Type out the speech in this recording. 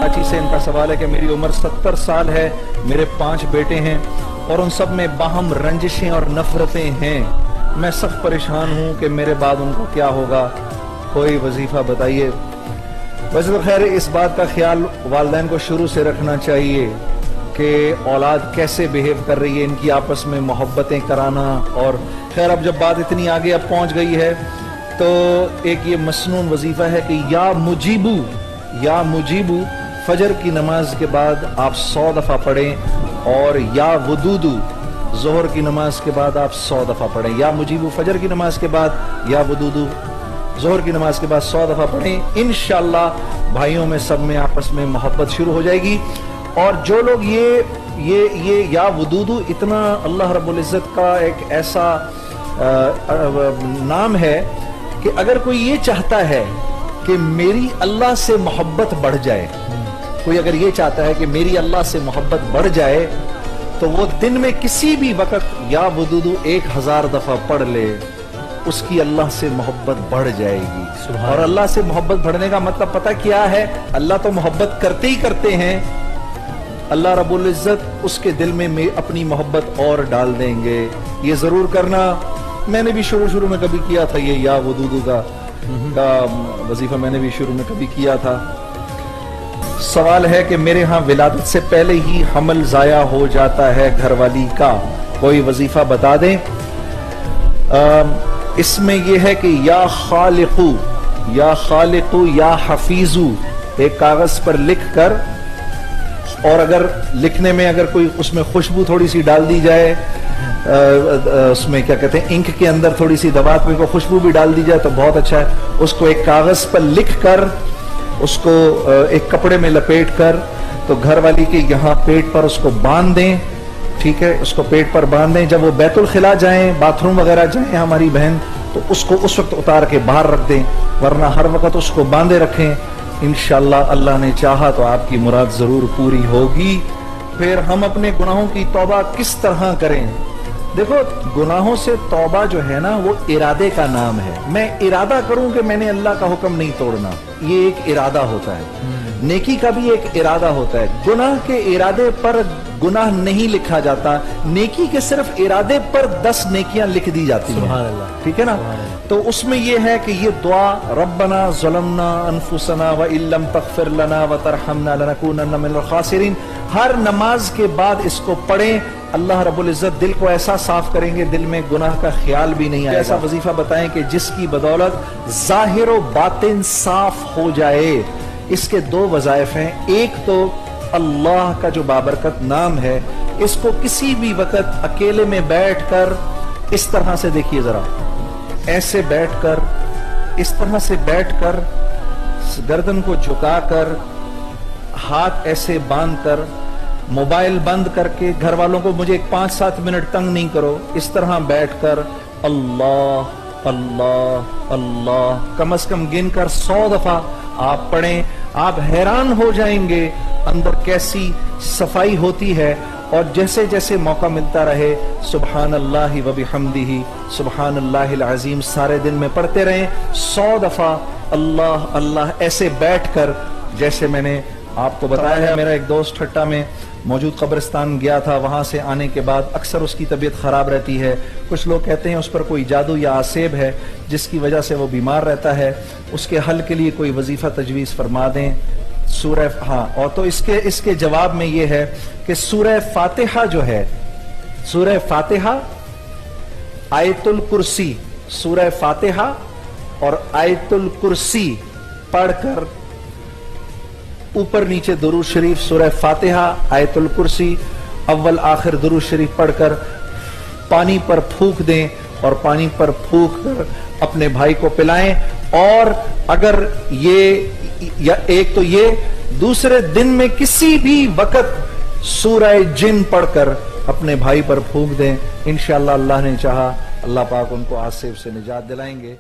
कराची से इनका सवाल है कि मेरी उम्र 70 साल है, मेरे 5 बेटे हैं और उन सब में बाहम रंजिशें और नफरतें हैं। मैं सख्त परेशान हूँ कि मेरे बाद उनको क्या होगा, कोई वजीफा बताइए। वैसे तो खैर इस बात का ख्याल वालिदैन को शुरू से रखना चाहिए कि औलाद कैसे बिहेव कर रही है, इनकी आपस में मोहब्बतें कराना। और खैर अब जब बात इतनी आगे अब पहुँच गई है तो एक ये मसनून वजीफा है कि या मुजीबू फजर की नमाज के बाद आप 100 दफ़ा पढ़ें और या वदूदू ज़ोहर की नमाज के बाद आप 100 दफ़ा पढ़ें। या मुजीबू फजर की नमाज के बाद, या वदूदू ज़ोहर की नमाज के बाद 100 दफ़ा पढ़ें। इंशाअल्लाह भाइयों में सब में आपस में मोहब्बत शुरू हो जाएगी। और जो लोग ये या वदूदू इतना अल्लाह रब्बुल इज़्ज़त का एक ऐसा नाम है कि अगर कोई ये चाहता है कि मेरी अल्लाह से मोहब्बत बढ़ जाए, कोई अगर ये चाहता है कि मेरी अल्लाह से मोहब्बत बढ़ जाए तो वो दिन में किसी भी वक्त या वदूदू 1000 दफा पढ़ ले, उसकी अल्लाह से मोहब्बत बढ़ जाएगी। और अल्लाह से मोहब्बत बढ़ने का मतलब पता क्या है? अल्लाह तो मोहब्बत करते ही करते हैं, अल्लाह रब्बुल इज़्ज़त उसके दिल में अपनी मोहब्बत और डाल देंगे। ये जरूर करना। मैंने भी शुरू में कभी किया था ये या वदूदू का वजीफा, मैंने भी शुरू में कभी किया था। सवाल है कि मेरे यहाँ विलादत से पहले ही हमल जाया हो जाता है घरवाली का, कोई वजीफा बता दें। इसमें यह है कि या खालिकू या हफीजू एक कागज पर लिख कर, और अगर लिखने में अगर कोई उसमें खुशबू थोड़ी सी डाल दी जाए, उसमें क्या कहते हैं इंक के अंदर थोड़ी सी दवात में को खुशबू भी डाल दी जाए तो बहुत अच्छा है। उसको एक कागज पर लिख कर उसको एक कपड़े में लपेट कर तो घर वाली के यहाँ पेट पर उसको बांध दें। ठीक है, उसको पेट पर बांध दें। जब वो बैतुल खिला जाएं, बाथरूम वगैरह जाएं हमारी बहन, तो उसको उस वक्त उतार के बाहर रख दें, वरना हर वक्त उसको बांधे रखें। इंशाअल्लाह अल्लाह ने चाहा तो आपकी मुराद जरूर पूरी होगी। फिर हम अपने गुनाहों की तौबा किस तरह करें? देखो, गुनाहों से तौबा जो है ना वो इरादे का नाम है। मैं इरादा करूं कि मैंने अल्लाह का हुक्म नहीं तोड़ना, ये एक इरादा होता है। नेकी का भी एक इरादा होता है। गुनाह के इरादे पर गुनाह नहीं लिखा जाता, नेकी के सिर्फ इरादे पर 10 नेकियां लिख दी जाती हैं। ठीक है ना? तो उसमें ये है कि ये दुआ रब्बना ज़लमना अनफुसना व इल्लम तग़फिर लना व तरहमना लनकूनन्ना मिनल खासिरीन, हर नमाज के बाद इसको पढ़ें। अल्लाह रब्बुल इज़्ज़त दिल को ऐसा साफ करेंगे, दिल में गुनाह का ख्याल भी नहीं आएगा। ऐसा वजीफा बताएं कि जिसकी बदौलत ज़ाहिर व बातिन साफ हो जाए। इसके 2 वज़ाइफ हैं। एक तो अल्लाह का जो बाबरकत नाम है, इसको किसी भी वक्त अकेले में बैठकर इस तरह से देखिए, जरा ऐसे बैठकर, इस तरह से बैठकर, गर्दन को झुकाकर, हाथ ऐसे बांधकर, मोबाइल बंद करके, घर वालों को मुझे 5-7 मिनट तंग नहीं करो, इस तरह बैठकर अल्लाह अल्लाह अल्लाह कम से कम गिनकर 100 दफा आप पढ़ें। आप हैरान हो जाएंगे अंदर कैसी सफाई होती है। और जैसे जैसे मौका मिलता रहे सुब्हानल्लाहि व बिहम्दिही सुब्हानल्लाहिल अज़ीम सारे दिन में पढ़ते रहें 100 दफा अल्लाह अल्लाह, ऐसे बैठकर। जैसे मैंने आपको बताया है, मेरा एक दोस्त ठट्टा में मौजूद कब्रिस्तान गया था, वहां से आने के बाद अक्सर उसकी तबीयत खराब रहती है। कुछ लोग कहते हैं उस पर कोई जादू या आसेब है जिसकी वजह से वो बीमार रहता है। उसके हल के लिए कोई वजीफा तजवीज़ फरमा दें। सूरह, हाँ, और तो इसके जवाब में ये है कि सूरह फातिहा जो है, सूरह फातिहा, आयतुल कुर्सी, सूरह फातिहा और आयतुल कुर्सी पढ़कर ऊपर नीचे दुरूद शरीफ, सूरह फातिहा, आयतुल कुर्सी, अव्वल आखिर दुरूद शरीफ पढ़कर पानी पर फूंक दें और पानी पर फूंक कर अपने भाई को पिलाएं। और अगर ये या एक तो ये, दूसरे दिन में किसी भी वक्त सूरह जिन पढ़कर अपने भाई पर फूंक दें। इंशाअल्लाह अल्लाह ने चाहा अल्लाह पाक उनको आसिफ से निजात दिलाएंगे।